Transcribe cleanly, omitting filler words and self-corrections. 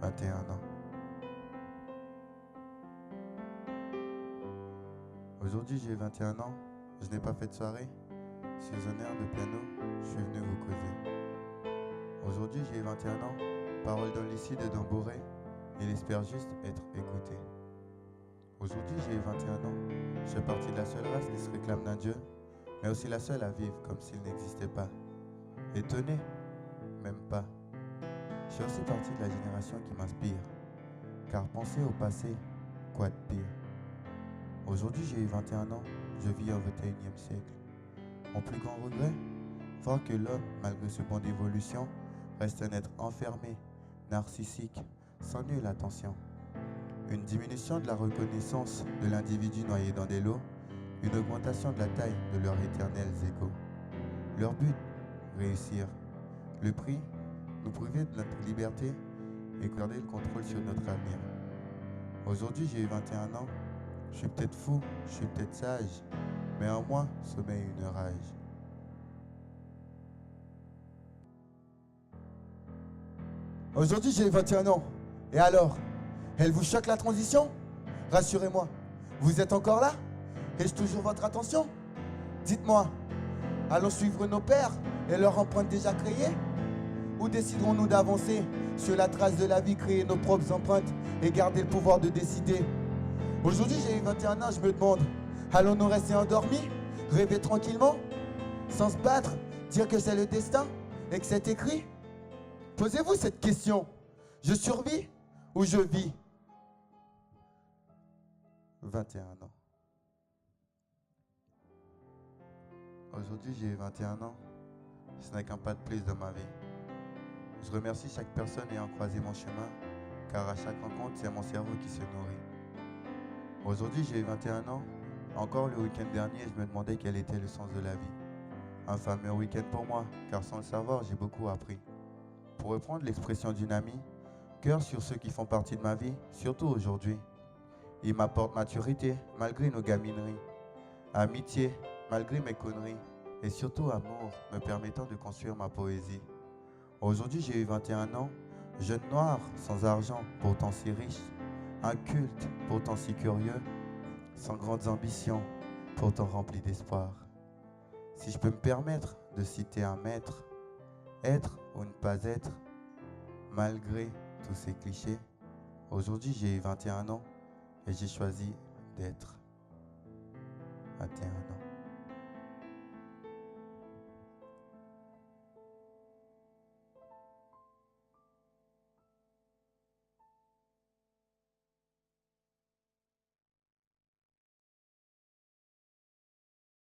21 ans. Aujourd'hui, j'ai 21 ans. Je n'ai pas fait de soirée. Sur un air de piano, je suis venu vous causer. Aujourd'hui, j'ai 21 ans. Parole dans l'icide et dans bourré. Il espère juste être écouté. Aujourd'hui, j'ai 21 ans. Je fais partie de la seule race qui se réclame d'un Dieu, mais aussi la seule à vivre comme s'il n'existait pas. Étonné? Même pas. Je fais aussi partie de la génération qui m'inspire. Car penser au passé, quoi de pire? Aujourd'hui, j'ai eu 21 ans. Je vis au 21e siècle. Mon plus grand regret? Voir que l'homme, malgré ce bond d'évolution, reste un être enfermé, narcissique, sans nulle attention. Une diminution de la reconnaissance de l'individu noyé dans des lots, une augmentation de la taille de leurs éternels égaux. Leur but? Réussir. Le prix? Nous priver de notre liberté et garder le contrôle sur notre avenir. Aujourd'hui, j'ai eu 21 ans. Je suis peut-être fou, je suis peut-être sage, mais en moi sommeille une rage. Aujourd'hui, j'ai 21 ans. Et alors? Elle vous choque la transition? Rassurez-moi, vous êtes encore là? Ai-je toujours votre attention? Dites-moi, allons suivre nos pères et leur empreinte déjà créée? Ou déciderons-nous d'avancer sur la trace de la vie, créer nos propres empreintes et garder le pouvoir de décider? Aujourd'hui, j'ai eu 21 ans, je me demande, allons-nous rester endormis, rêver tranquillement, sans se battre, dire que c'est le destin et que c'est écrit? Posez-vous cette question, je survis ou je vis? 21 ans. Aujourd'hui, j'ai 21 ans. Ce n'est qu'un pas de plus dans ma vie. Je remercie chaque personne ayant croisé mon chemin, car à chaque rencontre, c'est mon cerveau qui se nourrit. Aujourd'hui, j'ai 21 ans. Encore le week-end dernier, je me demandais quel était le sens de la vie. Un fameux week-end pour moi, car sans le savoir, j'ai beaucoup appris. Pour reprendre l'expression d'une amie, cœur sur ceux qui font partie de ma vie, surtout aujourd'hui. Ils m'apportent maturité, malgré nos gamineries. Amitié, malgré mes conneries. Et surtout amour, me permettant de construire ma poésie. Aujourd'hui, j'ai eu 21 ans. Jeune noir, sans argent, pourtant si riche. Inculte, pourtant si curieux. Sans grandes ambitions, pourtant rempli d'espoir. Si je peux me permettre de citer un maître, être ou ne pas être, malgré tous ces clichés, aujourd'hui j'ai eu 21 ans et j'ai choisi d'être 21 ans.